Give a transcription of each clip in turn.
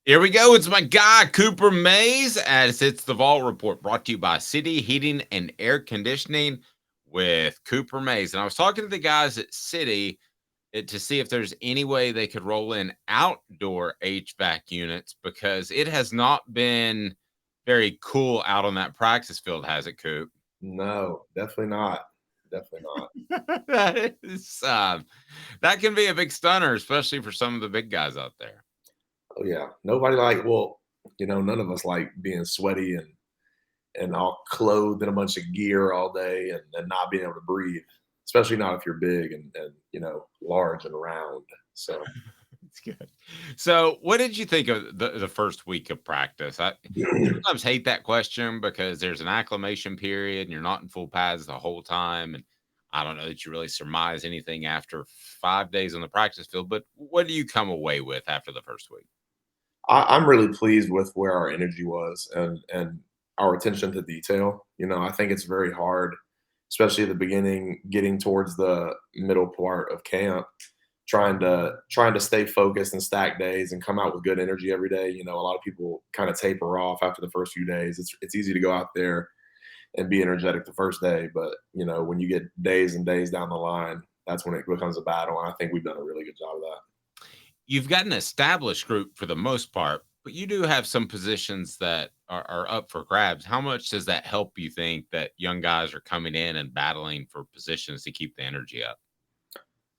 Here we go. It's my guy, Cooper Mays, as it's the Vol Report brought to you by City Heating and Air Conditioning with Cooper Mays. And I was talking to the guys at City to see if there's any way they could roll in outdoor HVAC units because it has not been very cool out on that practice field, has it, Coop? No, definitely not. Definitely not. that is, that can be a big stunner, especially for some of the big guys out there. Oh yeah, nobody none of us like being sweaty and all clothed in a bunch of gear all day and not being able to breathe, especially not if you're big and large and round. So It's good. So, what did you think of the first week of practice? I sometimes hate that question because there's an acclimation period and you're not in full pads the whole time. And I don't know that you really surmise anything after 5 days on the practice field. But what do you come away with after the first week? I'm really pleased with where our energy was and our attention to detail. I think it's very hard, especially at the beginning, getting towards the middle part of camp, trying to stay focused and stack days and come out with good energy every day. A lot of people kind of taper off after the first few days. It's easy to go out there and be energetic the first day, but when you get days and days down the line, that's when it becomes a battle. And I think we've done a really good job of that. You've got an established group for the most part, but you do have some positions that are up for grabs. How much does that help you think that young guys are coming in and battling for positions to keep the energy up?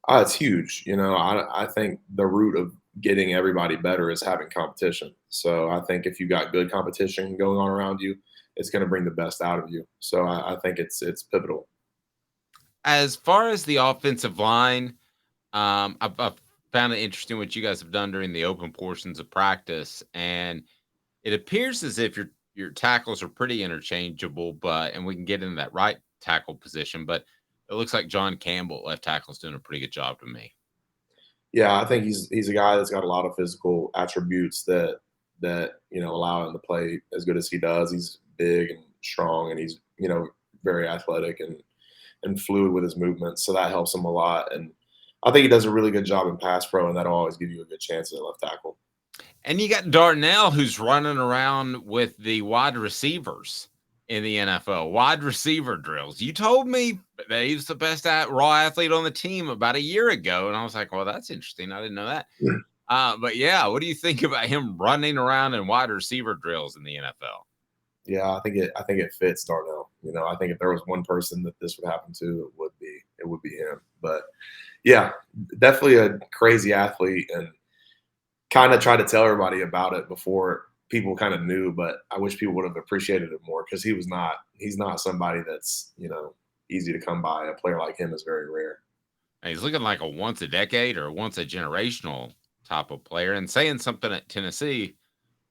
It's huge. I think the root of getting everybody better is having competition. So I think if you got good competition going on around you, it's going to bring the best out of you. So I think it's pivotal. As far as the offensive line, I've found it interesting what you guys have done during the open portions of practice, and it appears as if your tackles are pretty interchangeable. But and we can get into that right tackle position, but it looks like John Campbell, left tackle, is doing a pretty good job to me. Yeah, I think he's a guy that's got a lot of physical attributes that allow him to play as good as he does. He's big and strong, and he's very athletic and fluid with his movements, so that helps him a lot. And I think he does a really good job in pass pro, and that'll always give you a good chance at left tackle. And you got Darnell, who's running around with the wide receivers in the NFL, wide receiver drills. You told me that he was the best raw athlete on the team about a year ago. And I was like, well, that's interesting. I didn't know that. But yeah, what do you think about him running around in wide receiver drills in the NFL? Yeah, I think it fits Darnell. I think if there was one person that this would happen to, it would be him. But yeah, definitely a crazy athlete, and kind of tried to tell everybody about it before people kind of knew. But I wish people would have appreciated it more because he's not somebody that's easy to come by. A player like him is very rare. And he's looking like a once a decade or once a generational type of player. And saying something at Tennessee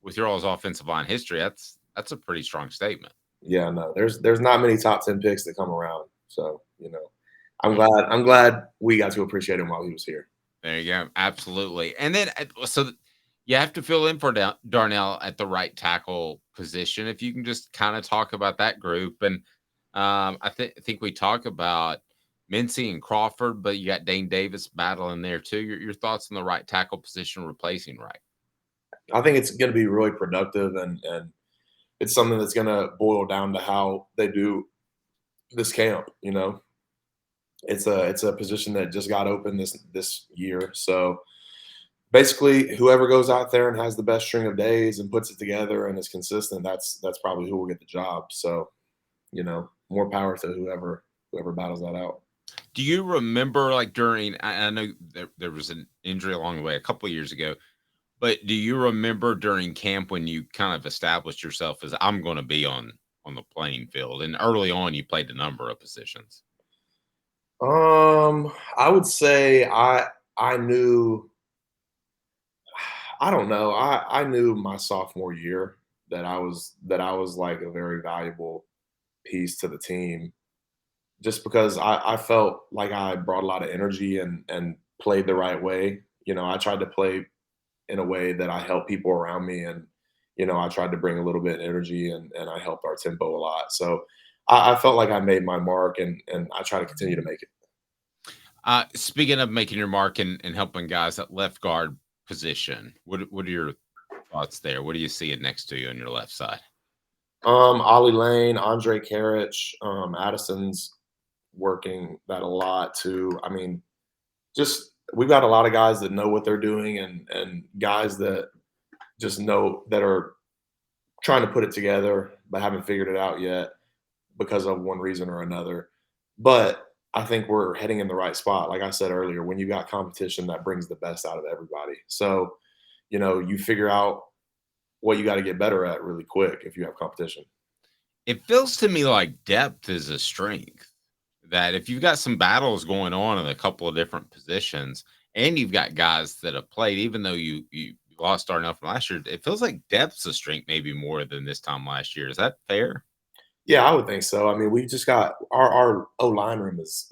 with your all's offensive line history, that's a pretty strong statement. Yeah, no, there's not many top 10 picks that come around. So I'm glad we got to appreciate him while he was here. There you go. Absolutely. And then, you have to fill in for Darnell at the right tackle position. If you can just kind of talk about that group. And I think we talk about Mincy and Crawford, but you got Dane Davis battling there too. Your thoughts on the right tackle position replacing right? I think it's going to be really productive, and it's something that's going to boil down to how they do this camp. It's a position that just got open this year. So basically, whoever goes out there and has the best string of days and puts it together and is consistent, that's probably who will get the job. So more power to whoever battles that out. Do you remember, like, during, I know there was an injury along the way a couple of years ago, but do you remember during camp when you kind of established yourself as I'm going to be on the playing field, and early on you played a number of positions? I would say I knew. I don't know. I knew my sophomore year that I was like a very valuable piece to the team, just because I felt like I brought a lot of energy and played the right way. I tried to play in a way that I helped people around me, and I tried to bring a little bit of energy, and I helped our tempo a lot. So I felt like I made my mark, and I try to continue to make it. Speaking of making your mark and helping guys at left guard position, what are your thoughts there? What do you see it next to you on your left side? Ollie Lane, Andre Karich, Addison's working that a lot too. I mean, just we've got a lot of guys that know what they're doing and guys that just know that are trying to put it together but haven't figured it out yet because of one reason or another. But I think we're heading in the right spot. Like I said earlier, when you got competition, that brings the best out of everybody. So, you figure out what you got to get better at really quick if you have competition. It feels to me like depth is a strength. That if you've got some battles going on in a couple of different positions, and you've got guys that have played, even though you lost Darnell from last year, it feels like depth's a strength maybe more than this time last year. Is that fair? Yeah, I would think so. I mean, we just got our O line room is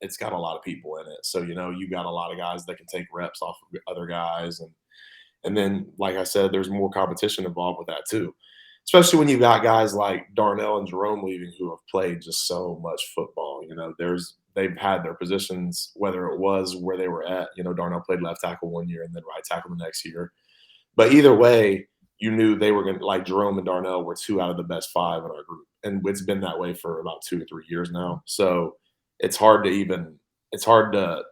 it's got a lot of people in it. So, you got a lot of guys that can take reps off of other guys and then like I said, there's more competition involved with that too. Especially when you've got guys like Darnell and Jerome leaving who have played just so much football. They've had their positions, whether it was where they were at. Darnell played left tackle one year and then right tackle the next year. But either way, you knew they were going to, like Jerome and Darnell were two out of the best five in our group. And it's been that way for about 2 or 3 years now. So it's hard to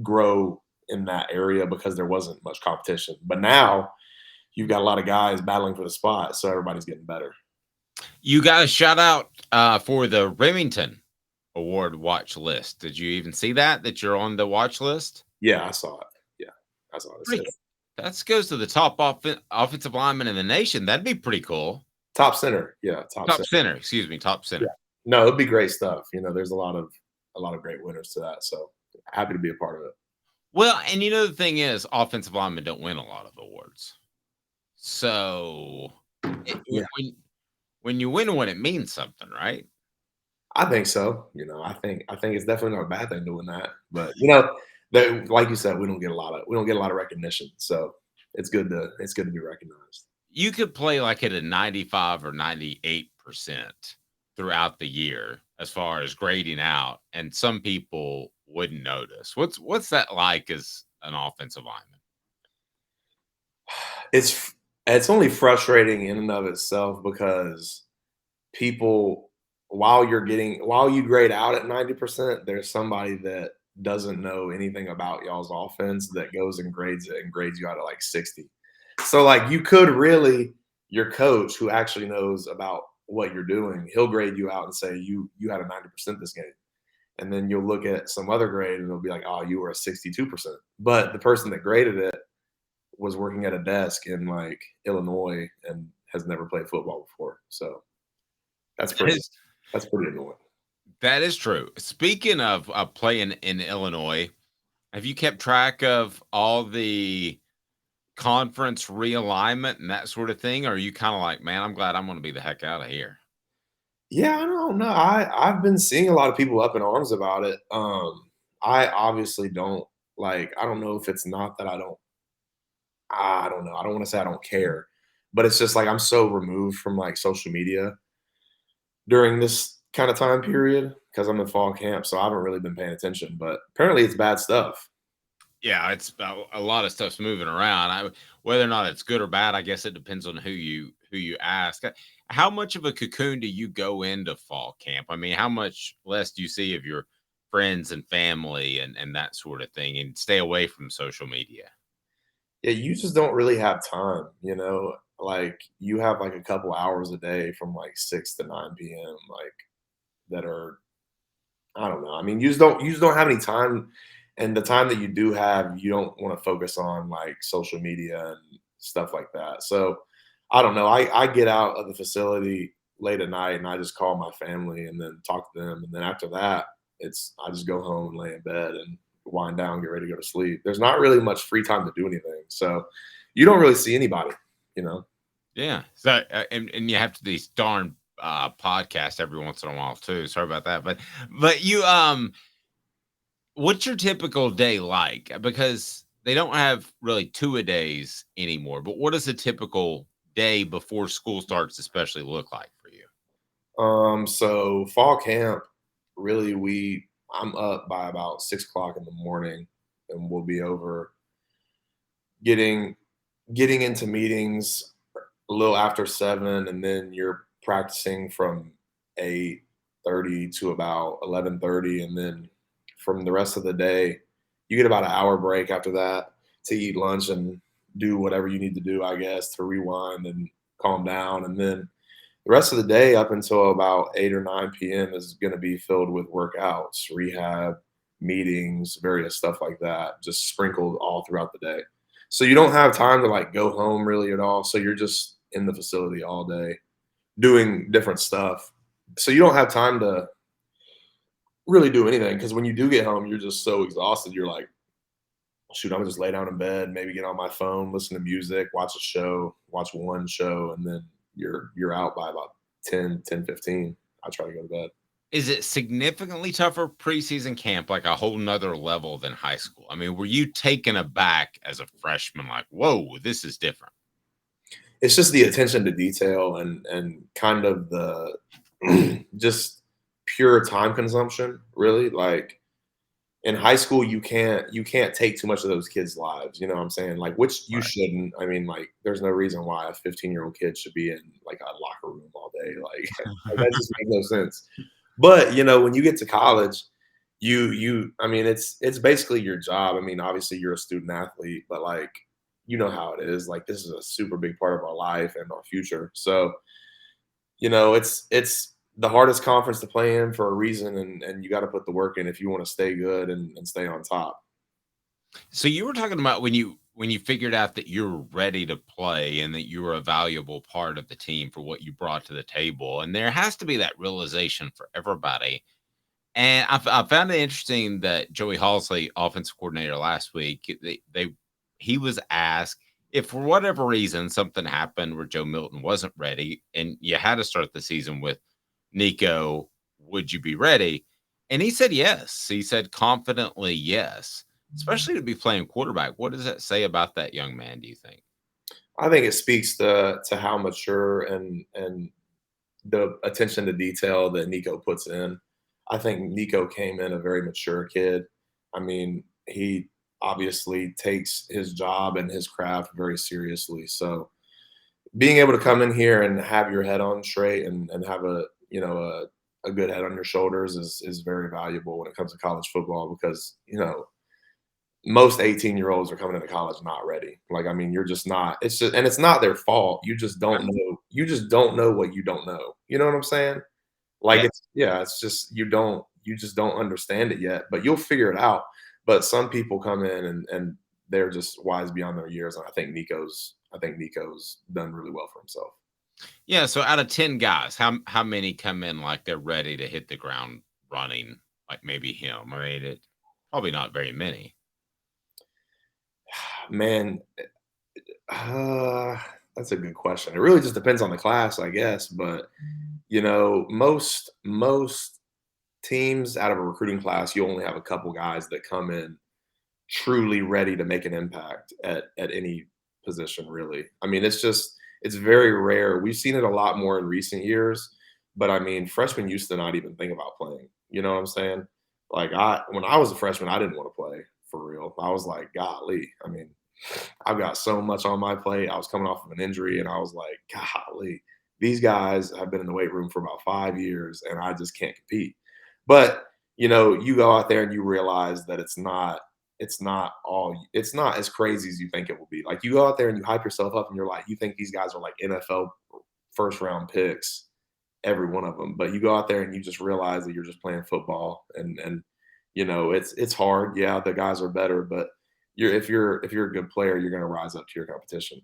grow in that area because there wasn't much competition. But now you've got a lot of guys battling for the spot. So everybody's getting better. You got a shout out for the Remington Award watch list. Did you even see that you're on the watch list? Yeah, I saw it. Yeah, I saw it. Pretty That goes to the top offensive lineman in the nation. That'd be pretty cool. Top center. Yeah, top Top center. center, excuse me, top Yeah. center. No, it'd be great stuff. There's a lot of great winners to that. So happy to be a part of it. Well, and the thing is, offensive linemen don't win a lot of awards. So Yeah, when you win one, it means something, right? I think so. I think it's definitely not a bad thing doing that. But like you said, we don't get a lot of recognition. So it's good to be recognized. You could play like at a 95 or 98% throughout the year as far as grading out, and some people wouldn't notice. What's that like as an offensive lineman? It's only frustrating in and of itself because people while you grade out at 90%, there's somebody that doesn't know anything about y'all's offense that goes and grades it and grades you out at like 60. So like you could really your coach who actually knows about what you're doing, he'll grade you out and say you had a 90% this game. And then you'll look at some other grade and it'll be like, oh, you were a 62%. But the person that graded it was working at a desk in like Illinois and has never played football before. So that's That pretty is that's pretty annoying. that is true. Speaking of playing in Illinois, have you kept track of all the conference realignment and that sort of thing? Or are you kind of like, man, I'm glad I'm going to be the heck out of here? Yeah, I don't know. I've been seeing a lot of people up in arms about it. I obviously don't like. I don't know if it's not that I don't know. I don't want to say I don't care, but it's just like I'm so removed from like social media during this kind of time period because I'm in fall camp, so I haven't really been paying attention. But apparently, it's bad stuff. Yeah, it's a lot of stuff's moving around. Whether or not it's good or bad, I guess it depends on who you ask. How much of a cocoon do you go into fall camp? I mean, how much less do you see of your friends and family and that sort of thing, and stay away from social media? Yeah, you just don't really have time. Like you have like a couple hours a day from like 6 to 9 p.m. like that are I don't know. I mean, you just don't have any time, and the time that you do have, you don't want to focus on like social media and stuff like that. So I don't know. I get out of the facility late at night and I just call my family and then talk to them, and then after that, I just go home and lay in bed and wind down, get ready to go to sleep. There's not really much free time to do anything, so you don't really see anybody. You know. Yeah. So and you have to these darn podcasts every once in a while too. Sorry about that, but you what's your typical day like? Because they don't have really two a days anymore. But what does a typical day before school starts, especially, look like for you? So fall camp, really, I'm up by about 6 o'clock in the morning, and we'll be over getting getting into meetings a little after 7, and then you're practicing from 8:30 to about 11:30, and then from the rest of the day, you get about an hour break after that to eat lunch and do whatever you need to do, I guess, to rewind and calm down, and then the rest of the day up until about 8 or 9 p.m. is gonna be filled with workouts, rehab, meetings, various stuff like that, just sprinkled all throughout the day. So you don't have time to, like, go home really at all, so you're just in the facility all day doing different stuff. So you don't have time to really do anything because when you do get home, you're just so exhausted, you're like, "Shoot, Imma just lay down in bed, maybe get on my phone, listen to music, watch a show, watch one show," and then you're out by about 10:15. I try to go to bed. Is it significantly tougher preseason camp, like a whole nother level than high school? I mean, were you taken aback as a freshman, like, whoa, this is different? It's just the attention to detail and kind of the just pure time consumption, really. Like in high school, you can't take too much of those kids' lives. You know what I'm saying? Like, which you Right. shouldn't. I mean, like, there's no reason why a 15-year-old kid should be in like a locker room all day. Like, like that just makes no sense. But when you get to college, I mean, it's basically your job. I mean, obviously you're a student athlete, but like you know how it is. Like this is a super big part of our life and our future. So, it's the hardest conference to play in for a reason, and you got to put the work in if you want to stay good and stay on top. So you were talking about when you figured out that you were ready to play and that you were a valuable part of the team for what you brought to the table. And there has to be that realization for everybody. And I found it interesting that Joey Halsley, offensive coordinator last week, he was asked if for whatever reason something happened where Joe Milton wasn't ready and you had to start the season with Nico, would you be ready? And he said yes. He said confidently yes, especially to be playing quarterback. What does that say about that young man, do you think? I think it speaks to how mature and the attention to detail that Nico puts in. I think Nico came in a very mature kid. I mean, he obviously takes his job and his craft very seriously. So being able to come in here and have your head on straight and have a good head on your shoulders is very valuable when it comes to college football because most 18-year-olds are coming into college not ready. Like, I mean, you're just not. It's just, and it's not their fault. You just don't Right. know. You just don't know what you don't know. You know what I'm saying? Like, Yeah. it's yeah. It's just you don't. You just don't understand it yet. But you'll figure it out. But some people come in and they're just wise beyond their years. And I think Nico's done really well for himself. Yeah. So out of 10 guys, how many come in like they're ready to hit the ground running, like maybe him? I mean, it probably not very many. Man, uh, that's a good question. It really just depends on the class, I guess. But most teams out of a recruiting class, you only have a couple guys that come in truly ready to make an impact at any position, really. I mean, it's very rare. We've seen it a lot more in recent years, but I mean, freshmen used to not even think about playing. You know what I'm saying? Like when I was a freshman, I didn't want to play for real. I was like, golly. I mean, I've got so much on my plate. I was coming off of an injury, and I was like, golly, these guys have been in the weight room for about 5 years, and I just can't compete. But you go out there and you realize that it's not as crazy as you think it will be. Like you go out there and you hype yourself up, and you're like, you think these guys are like NFL first round picks, every one of them. But you go out there and you just realize that you're just playing football, and it's hard. Yeah, the guys are better, but if you're a good player, you're going to rise up to your competition.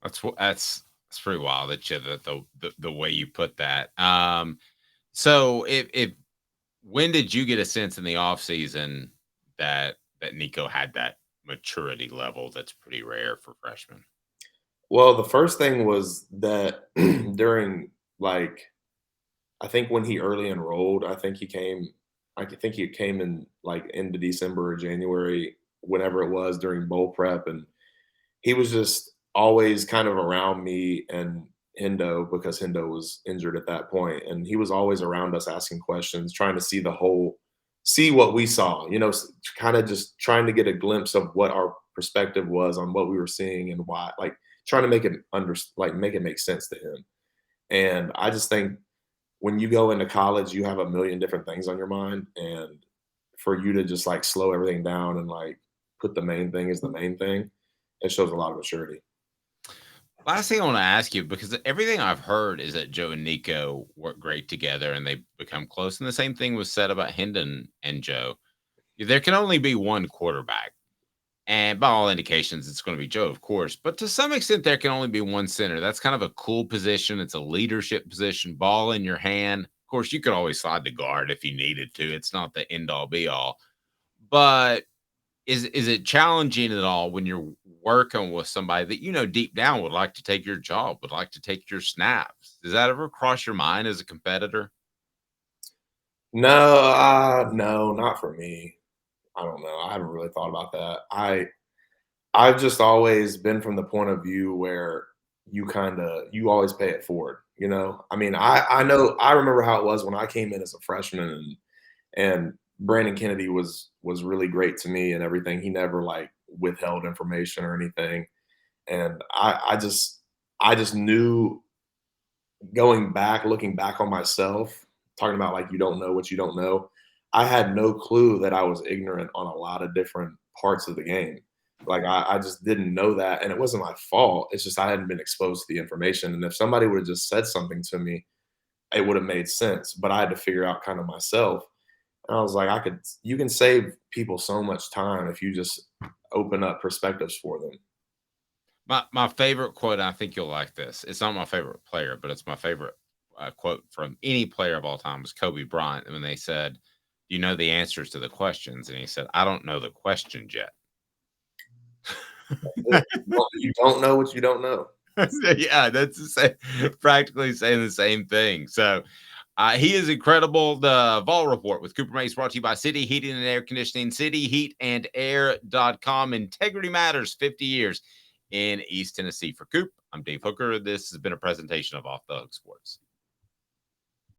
That's pretty wild that you the way you put that. So if when did you get a sense in the off season that Nico had that maturity level that's pretty rare for freshmen? Well, the first thing was that during like I think when he early enrolled, I think he came in like into December or January, whenever it was during bowl prep, and he was just always kind of around me and Hendo because Hendo was injured at that point, and he was always around us asking questions, trying to see the whole see what we saw, kind of just trying to get a glimpse of what our perspective was on what we were seeing and why, like trying to make it make it make sense to him. And I just think when you go into college, you have a million different things on your mind, and for you to just like slow everything down and like put the main thing as the main thing, it shows a lot of maturity. Last thing I want to ask you, because everything I've heard is that Joe and Nico work great together and they become close. And the same thing was said about Hendon and Joe. There can only be one quarterback. And by all indications, it's going to be Joe, of course. But to some extent, there can only be one center. That's kind of a cool position. It's a leadership position, ball in your hand. Of course, you could always slide to guard if you needed to. It's not the end all be all. But is it challenging at all when you're working with somebody that you know deep down would like to take your job, would like to take your snaps? Does that ever cross your mind as a competitor? No, no, not for me. I don't know. I haven't really thought about that. I've just always been from the point of view where you always pay it forward, you know? I mean, I know I remember how it was when I came in as a freshman, and Brandon Kennedy was really great to me and everything. He never like withheld information or anything. And I just knew, going back, looking back on myself, talking about like you don't know what you don't know. I had no clue that I was ignorant on a lot of different parts of the game. Like I just didn't know that, and it wasn't my fault. It's just I hadn't been exposed to the information. And if somebody would have just said something to me, it would have made sense. But I had to figure out kind of myself. And I was like, you can save people so much time if you just open up perspectives for them. My favorite quote, I think you'll like this. It's not my favorite player, but it's my favorite quote from any player of all time was Kobe Bryant when they said, "Do you know the answers to the questions?" And he said, "I don't know the questions yet." You don't know what you don't know. Yeah, that's the same, practically saying the same thing. So he is incredible. The Vol Report with Cooper Mace brought to you by City Heating and Air Conditioning, cityheatandair.com. Integrity matters, 50 years in East Tennessee. For Coop, I'm Dave Hooker. This has been a presentation of Off the Hook Sports.